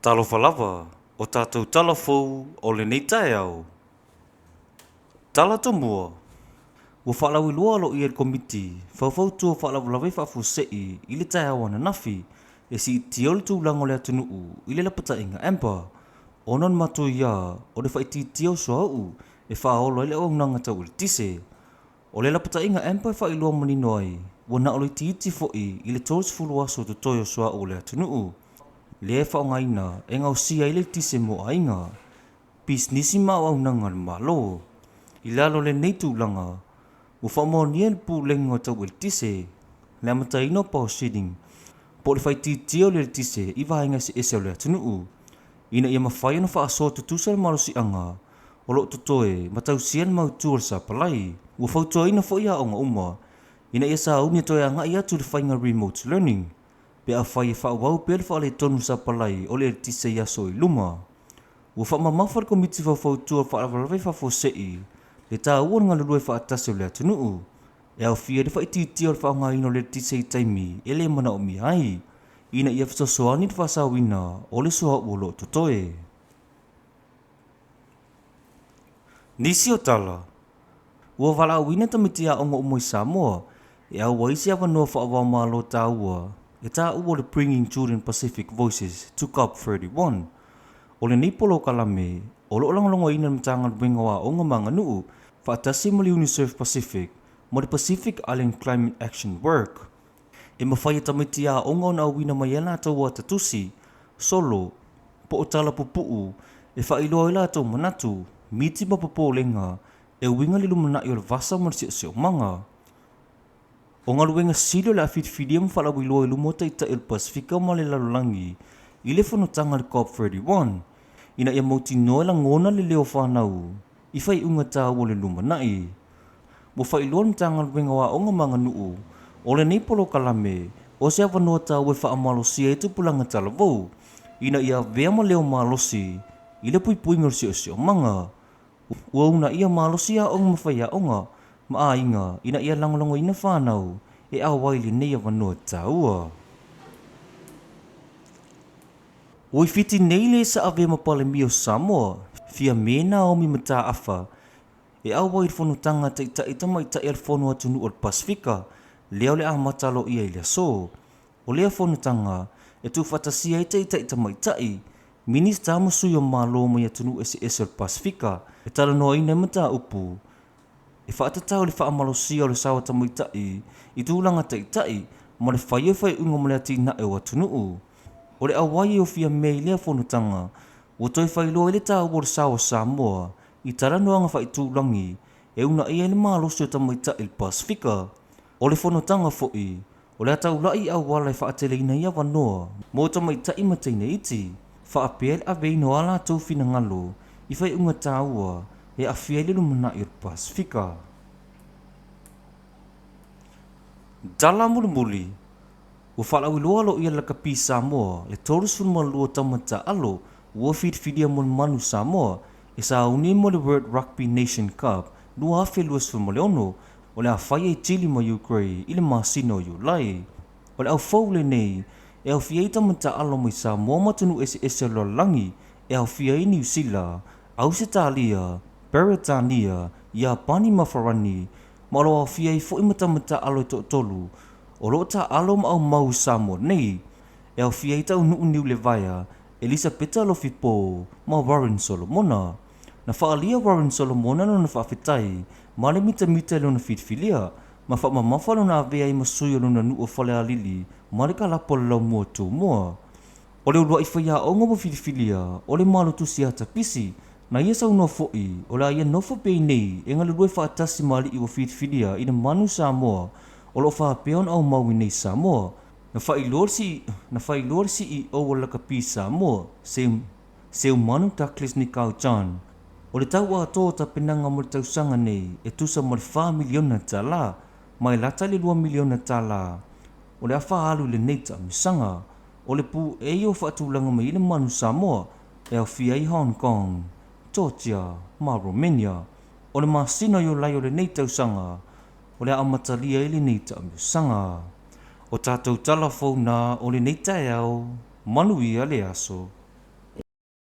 Talo falava, o tātou tala fou o le nei tae au. Tala to mua. Ua whaalau i loa lo i el komiti, whawhau tua whaalau lawai whaafu sei i le tae au ana nafi, e si tiol tu lango le atunuu i le lapata inga empa. Onon matu ia, o le whaiti tio so au, e whaolo i le au nanga tau il tise. O le lapata inga empa e whailoa manino ai, wana o le tiiti foi i le tors fulu aso tu toyo so au le atunuu. Le e whaongaina e ngau sia i le tise mo ainga. Pis nisi mau au nanga le malo. I lalo le neitu langa. U whamao niel pu lengo tau il tise. Le amata ino pao sitting. Po le whai titio le tise i vahenga si ese o le atunuu. Ina ia mawhai no wha aso tutusa le malo si anga. O lo tutoe matau sian mau tuol sa palai. U whautua ina fo ia onga uma. Ina ia sa unia toe anga ia tu le whainga remote learning. Pe a whai e whaawau pe le whaale tonu sa palai o le tise ia so i luma. Ua wha mamawhar komiti whawhautua whaalawarawai whawhau sei. Le tā uon ngā lulua whaatase o le atunuu. E au fia le whaititi o le whaonga ino le tise i taimi e le mana o mi hai. Ina ia whatosoani le whasawina o le soha uolo totoe. Nisi o tala. Ua wala awina tamiti a onga umoi Samoa. E au waisi awa noa whaawau malo tā ua. E tā ua le Bringing Children Pacific Voices to COP31. O le nipolo kalame, o lo langolongo ina mtanga winga wa o ngā manga nuu, whaatasi mo le UNICEF Pacific, mo le Pacific Island Climate Action Work. E mawhai tamiti a o ngā na wina mai ana tau tatusi, solo, po o tala pupuu, e whailoa ila tau manatu, miti mapapo lenga, e winga lilu mana i o le vasa mo le sio manga. O ngā luenga silo le awhitwhidia mwhalawi loa ilu mota i ta il Pasifika ma le lalulangi, i le whanotanga le COP31, ina ia mauti noe la ngona le leo whanau, i whai unga tā o le lumanai. Mo whai loa mtanga le wenga wa o ngā manga nuu, o le neipolo kalame, o se awa noa tā ue whaamalosi e tupulanga talavou, ina ia veama leo malosi, i le puipuinga o sio manga. Ua una ia malosi a onga mawhai a onga, ma a inga, ina ia langolongo ina whanau, e a waili nei awa noa tā ua. Oi fiti nei le sa ave mapale mio Samoa, fia mena o mi mata afa. E au wai whanutanga te ita mai ta el whanu atunu o Pasifika, leo le a matalo ia ilia so. O lea whanutanga, e tu whatasia ita mai tai, minista amusui o malo mai atunu ese o Pasifika, e tala noa ina mata upu. E whaatatau le whaamalosia o le sawa tamai tai, i tūlanga tai, ma le whai unga mo le ati na e o atunuu. O le awai o fia mei lea whanutanga, o toi whailoa le tā o le sawa Samoa, i tara noanga whai tūlangi, e una ia le mālosi o tamai ta il Pasifika. O le whanutanga foi, o le atau lai au wala e whaatele ina ia wanoa, mo tamai ta i mateina iti, whaapea le awei no ala tau fina ngalo, i whai unga tā ua, e a fia le lumana i il Pasifika. Dala muli. Ua whalau iloa lo ia laka pi Samoa, le torus funma lua tamata alo, ua whitwhidia mo manu Samoa, e sa uni mo le World Rugby Nation Cup, lua awhi luas funma le ono, o le a whai e Chile ma Ukraine, i le masino yu lai. O le au fau le nei, e au fia i tamata alo mai Samoa matunu ese lo langi, e au fia i New Zealand, Ausitalia, Beretania, Japani mafarani, ma lo au fia i fo i matamata alo i tolu, o lo ta alo ma au mau Samoa nei, e au fia i tau nuu niu le vaia, Elisabeta lo fipo, ma Warren Solomona. Na whaalia Warren Solomona no na whaafetai, ma le mita lo na whitwhilia, ma wha mamafa lo na avea i masui o lo na nuu o whale a lili, ma le kalapo lau mua tū mua. O le ulua i whaia o ngā mo whitwhilia, o le malo tu si ata pisi, na ia sau no foi, o la ia nofo pei nei, e ngā lulua i whaatasi mali i o whitwhilia i na manu Samoa, o lo whaapeon au maui nei Samoa, na whai lorsi i o laka pi Samoa, seu manu Douglas ni kau chan. O le tau a tō ta penanga mo le tau sanga nei, e tusa mo le 4 miliona tala, mai lata le 2 miliona tala. O le awha alu le neita misanga, o le pu e o whaatulanga mai le manu Samoa, e au fia i Hong Kong, Georgia, ma Romania, o le masino yo lai o le neita usanga, o le amatalia i le neita misanga. O tātou tala fau nā o le neita e au, manu ia le aso.